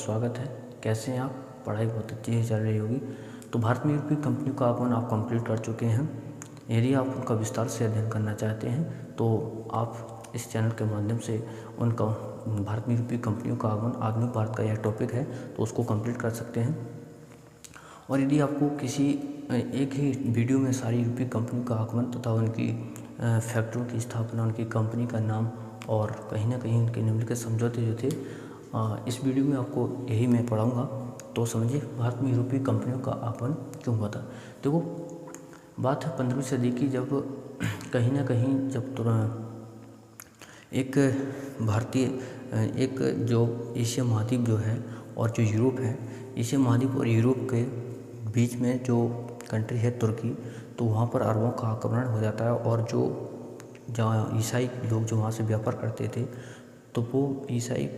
स्वागत है। कैसे हैं आप? पढ़ाई बहुत अच्छी से चल रही होगी। तो भारत में यूरोपीय कंपनियों का आगमन आप कंप्लीट कर चुके हैं। यदि आप उनका विस्तार से अध्ययन करना चाहते हैं तो आप इस चैनल के माध्यम से उनका भारत में यूरोपीय कंपनियों का आगमन, आधुनिक भारत का यह टॉपिक है, तो उसको कंप्लीट कर सकते हैं। और यदि आपको किसी एक ही वीडियो में सारी यूरोपीय कंपनियों का आगमन तथा उनकी फैक्ट्रियों की स्थापना, उनकी कंपनी का नाम और कहीं ना कहीं उनके निम्नलिखित समझौते जो थे, इस वीडियो में आपको यही मैं पढ़ाऊँगा। तो समझिए भारत में यूरोपीय कंपनियों का आगमन क्यों हुआ था। देखो, बात है 15वीं सदी की, जब कहीं ना कहीं जब एक भारतीय एक जो एशिया महाद्वीप जो है और जो यूरोप है, एशिया महाद्वीप और यूरोप के बीच में जो कंट्री है तुर्की, तो वहाँ पर अरबों का आक्रमण हो जाता है। और जो जहाँ ईसाई लोग जो वहाँ से व्यापार करते थे, तो वो ईसाई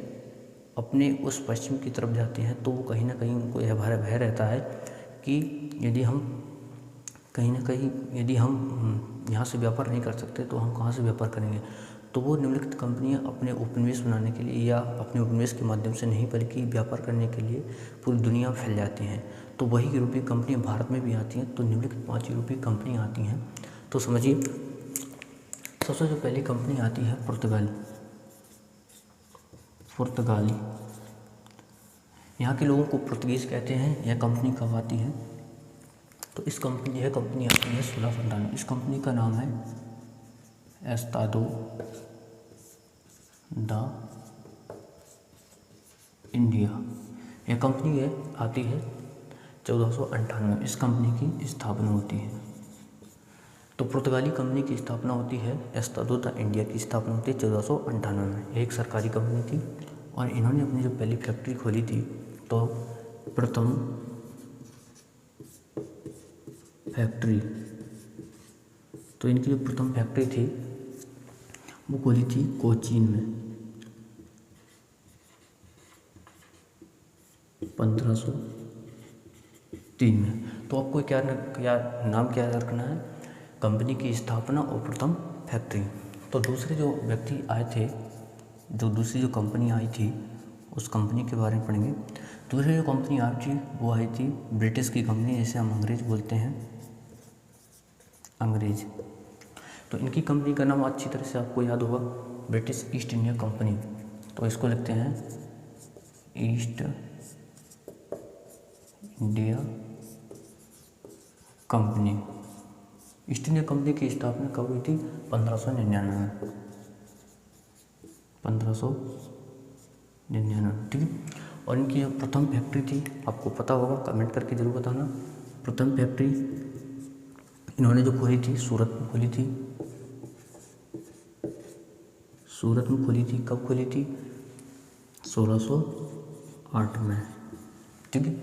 अपने उस पश्चिम की तरफ जाते हैं। तो वो कहीं ना कहीं उनको यह भय रहता है कि यदि हम कहीं ना कहीं यदि हम यहाँ से व्यापार नहीं कर सकते तो हम कहाँ से व्यापार करेंगे। तो वो निम्नलिखित कंपनियाँ अपने उपनिवेश बनाने के लिए या अपने उपनिवेश के माध्यम से नहीं बल्कि व्यापार करने के लिए पूरी दुनिया में फैल जाती हैं। तो वही यूरोपीय कंपनियाँ भारत में भी आती हैं। तो निम्नलिखित 5 यूरोपीय कंपनियाँ आती हैं। तो समझिए, सबसे जो पहली कंपनी आती है पुर्तगाली। यहाँ के लोगों को पुर्तगीज कहते हैं। यह कंपनी कब आती है? तो यह कंपनी आती है 1697। इस कंपनी का नाम है एस्तादो दा इंडिया। यह कंपनी आती है 1498। इस कंपनी की स्थापना होती है। तो पुर्तगाली कंपनी की स्थापना होती है, एस्तादो दा इंडिया की स्थापना होती है 1498 में। यह एक सरकारी कंपनी थी और इन्होंने अपनी जो पहली फैक्ट्री खोली थी, तो प्रथम फैक्ट्री, तो इनकी जो प्रथम फैक्ट्री थी वो खोली थी कोचीन में 1503 में। तो आपको क्या नाम क्या रखना है? कंपनी की स्थापना और प्रथम फैक्ट्री। तो दूसरे जो व्यक्ति आए थे, दूसरी जो कंपनी आई थी, उस कंपनी के बारे में पढ़ेंगे। दूसरी जो कंपनी आई थी वो आई थी ब्रिटिश की कंपनी, जिसे हम अंग्रेज बोलते हैं, अंग्रेज। तो इनकी कंपनी का नाम अच्छी तरह से आपको याद होगा, ब्रिटिश ईस्ट इंडिया कंपनी। तो इसको लिखते हैं east India company. East India company की स्थापना कब हुई थी? 1599 में। 1599, ठीक है। और इनकी जो प्रथम फैक्ट्री थी, आपको पता होगा, कमेंट करके जरूर बताना। प्रथम फैक्ट्री इन्होंने जो खोली थी सूरत में खोली थी। सूरत में खोली थी। कब खोली थी? 1608 में, ठीक है।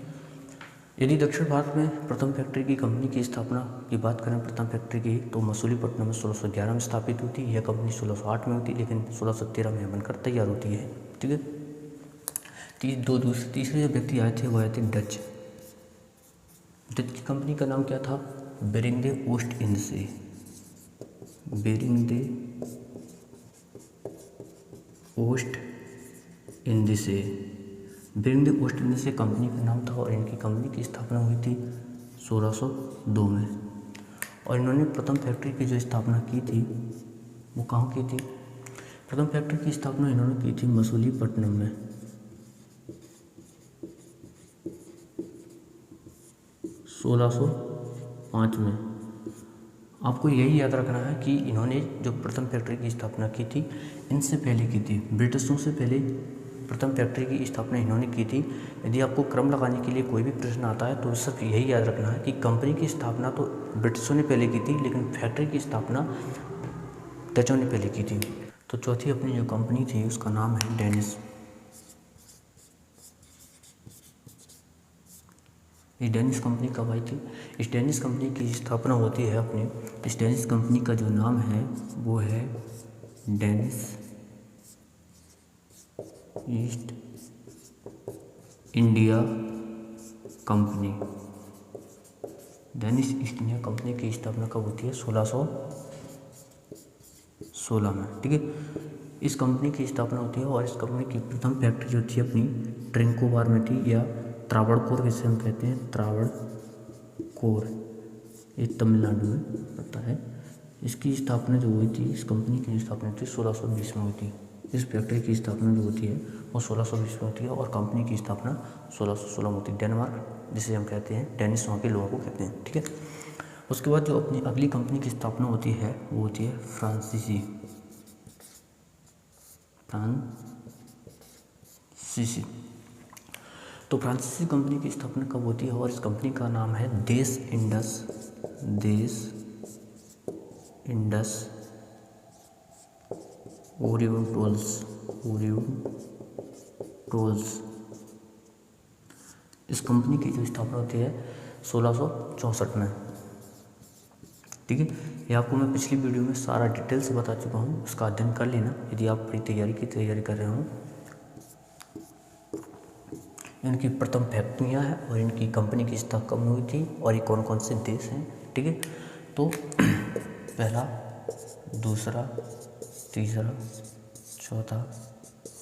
यदि दक्षिण भारत में प्रथम फैक्ट्री की कंपनी की स्थापना की बात करें, प्रथम फैक्ट्री की, तो मसूलीपट्टनम में 1611 में स्थापित हुई थी। यह कंपनी 1608 में होती, लेकिन 1613 में बनकर तैयार होती है, ठीक है। तीसरे जो व्यक्ति आए थे वो आए थे डच की कंपनी का नाम क्या था? बेरिंग दे ओस्ट इंडसे। बेरिंग दे ओस्ट इंडसे कंपनी का नाम था और इनकी कंपनी की स्थापना हुई थी 1602 में। और इन्होंने प्रथम फैक्ट्री की जो स्थापना की थी वो कहाँ की थी? प्रथम फैक्ट्री की स्थापना इन्होंने की थी मसूलीपट्टनम में 1605 में। आपको यही याद रखना है कि इन्होंने जो प्रथम फैक्ट्री की स्थापना की थी, इनसे पहले की थी, ब्रिटिशों से पहले प्रथम फैक्ट्री की स्थापना इन्होंने की थी। यदि आपको क्रम लगाने के लिए कोई भी प्रश्न आता है तो सिर्फ यही याद रखना है कि कंपनी की स्थापना तो ब्रिटिशों ने पहले की थी, लेकिन फैक्ट्री की स्थापना डचों ने पहले की थी। तो चौथी अपनी जो कंपनी थी उसका नाम है डेनिश। ये डेनिश कंपनी कब आई थी? इस डेनिश कंपनी की स्थापना होती है इस डेनिश कंपनी का जो नाम है वो है Danish east India company. Danish east India company की स्थापना कब होती है? 1616 में, ठीक है। इस कंपनी की स्थापना होती है और इस कंपनी की प्रथम फैक्ट्री जो थी अपनी ट्रिंकोबार में थी, या त्रावणकोर जिसे हम कहते हैं, त्रावणकोर, ये तमिलनाडु में पड़ता है। इसकी स्थापना जो हुई थी, इस कंपनी की स्थापना थी 1620 में हुई थी। इस फैक्ट्री की स्थापना जो होती है वो 1620 में होती है और कंपनी की स्थापना 1616 में होती है। डेनमार्क जिसे हम कहते हैं, डेनिश वहाँ के लोगों को कहते हैं, ठीक है। उसके बाद जो अपनी अगली कंपनी की स्थापना होती है वो होती है फ्रांसीसी। तो फ्रांसीसी कंपनी की स्थापना कब होती है और इस कंपनी का नाम है देश इंडस ओरिएंटल्स। इस कंपनी की जो स्थापना होती है 1664 में, ठीक है। ये आपको मैं पिछली वीडियो में सारा डिटेल से बता चुका हूँ, उसका अध्ययन कर लेना यदि आप अपनी तैयारी कर रहे हो। इनकी प्रथम फैक्ट्रियाँ हैं और इनकी कंपनी की स्थापना कब हुई थी और ये कौन कौन से देश हैं, ठीक है। तो पहला, दूसरा, तीसरा, चौथा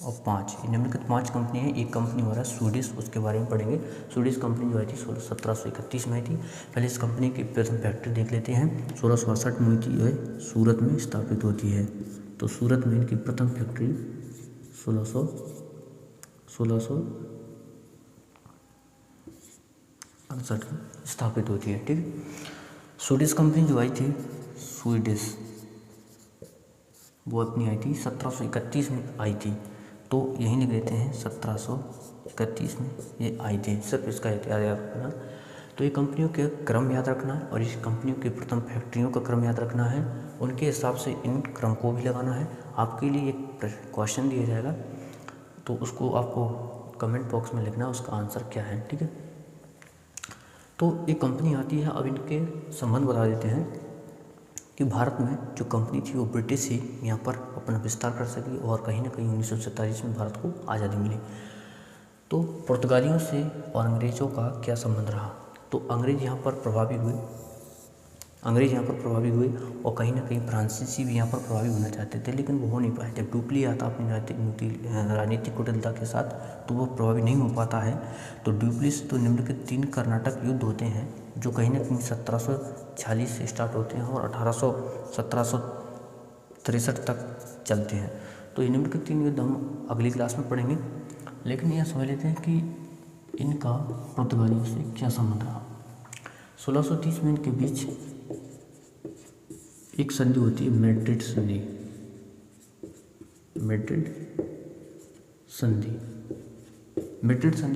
और 5, निम्नलिखित 5 कंपनी है। एक कंपनी हमारा स्वीडिश, उसके बारे में पढ़ेंगे। स्वीडिश कंपनी जो आई थी 1731 में आई थी। पहले इस कंपनी की प्रथम फैक्ट्री देख लेते हैं। 1668 में हुई थी, यह सूरत में स्थापित होती है। तो सूरत में इनकी प्रथम फैक्ट्री 1668 में स्थापित होती है, ठीक है। स्वीडिश कंपनी जो आई थी, स्वीडिश, वो अपनी आई थी 1731 में आई थी। तो यहीं लिख देते हैं 1731 में ये आई थी, सिर्फ इसका याद रखना। तो ये कंपनियों के क्रम याद रखना है और इस कंपनियों की प्रथम फैक्ट्रियों का क्रम याद रखना है। उनके हिसाब से इन क्रम को भी लगाना है। आपके लिए एक क्वेश्चन दिया जाएगा तो उसको आपको कमेंट बॉक्स में लिखना है उसका आंसर क्या है, ठीक है। तो एक कंपनी आती है, अब इनके संबंध बता देते हैं कि भारत में जो कंपनी थी वो ब्रिटिश ही यहाँ पर अपना विस्तार कर सकी और कहीं ना कहीं 1947 में भारत को आज़ादी मिली। तो पुर्तगालियों से और अंग्रेज़ों का क्या संबंध रहा, तो अंग्रेज़ यहाँ पर प्रभावी हुए और कहीं ना कहीं फ्रांसीसी भी यहाँ पर प्रभावी होना चाहते थे, लेकिन वो हो नहीं पाए। जब डुप्ली आता अपनी राजनीतिक कुटिलता के साथ तो वो प्रभावी नहीं हो पाता है। तो डुप्ली से तो निम्नलिखित 3 कर्नाटक युद्ध होते हैं जो कहीं ना कहीं 1746 से स्टार्ट होते हैं और 1763 तक चलते हैं। तो ये निम्नलिखित 3 युद्ध हम अगली क्लास में पढ़ेंगे, लेकिन यह समझ लेते हैं कि इनका पुर्तगालियों से क्या संबंध रहा। 1630 में इनके बीच एक संधि होती है, मैड्रिड संधि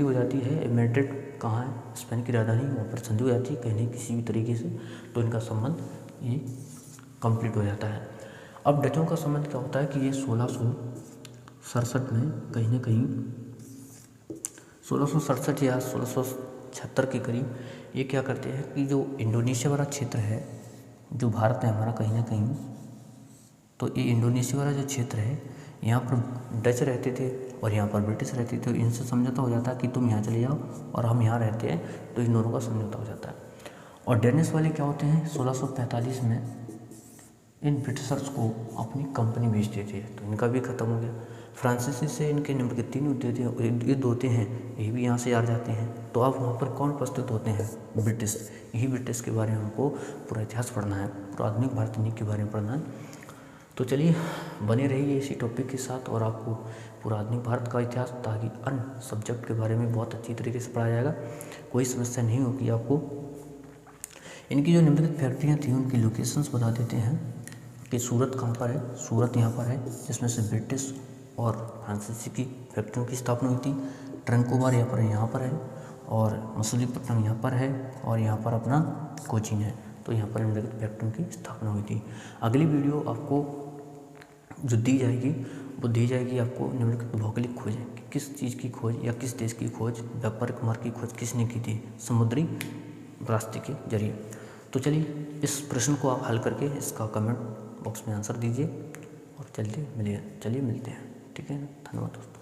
हो जाती है। मैड्रिड कहाँ है, स्पेन की राजधानी, वहाँ पर संधि हो जाती है कहीं किसी भी तरीके से, तो इनका संबंध ये कंप्लीट हो जाता है। अब डचों का संबंध क्या होता है कि ये 1667 में कहीं ना कहीं 1667 या 1676 के करीब ये क्या करते हैं कि जो इंडोनेशिया वाला क्षेत्र है, जो भारत है हमारा कहीं ना कहीं, तो ये इंडोनेशिया वाला जो क्षेत्र है यहाँ पर डच रहते थे और यहाँ पर ब्रिटिश रहते थे। तो इनसे समझौता हो जाता है कि तुम यहाँ चले जाओ और हम यहाँ रहते हैं, तो इन दोनों का समझौता हो जाता है। और डेनिश वाले क्या होते हैं, 1645 में इन ब्रिटिशर्स को अपनी कंपनी बेच देती है, तो इनका भी ख़त्म हो गया। फ्रांसीसी से इनके निम्नलिखित 3 युद्ध होते हैं, ये भी यहाँ से हार जाते हैं। तो अब वहाँ पर कौन प्रस्तुत होते हैं, ब्रिटिश। यही ब्रिटिश के बारे में हमको पूरा इतिहास पढ़ना है, पूरा आधुनिक भारतीय के बारे में पढ़ना है। तो चलिए बने रहिए इसी टॉपिक के साथ और आपको पूरा आधुनिक भारत का इतिहास ताकि अन्य सब्जेक्ट के बारे में बहुत अच्छी तरीके से पढ़ाया जाएगा, कोई समस्या नहीं होगी आपको। इनकी जो निम्नलिखित फैक्ट्रियाँ थी उनकी लोकेशंस बता देते हैं कि सूरत कहाँ पर है, सूरत यहाँ पर है, जिसमें से ब्रिटिश और फ्रांसीसी की फैक्ट्रियों की स्थापना हुई थी। ट्रिंकोबार यहाँ पर है और मसूलीपट्टनम यहाँ पर है और यहाँ पर अपना कोचीन है। तो यहाँ पर निम्नलिखित फैक्ट्रियों की स्थापना हुई थी। अगली वीडियो आपको जो दी जाएगी वो दी जाएगी आपको निम्नलिखित भौगोलिक खोज, किस चीज़ की खोज या किस देश की खोज, व्यापारिक मार्ग की खोज किसने की थी, समुद्री रास्ते के जरिए। तो चलिए इस प्रश्न को आप हल करके इसका कमेंट बॉक्स में आंसर दीजिए और चलिए मिलते हैं, ठीक है ना। धन्यवाद दोस्तों।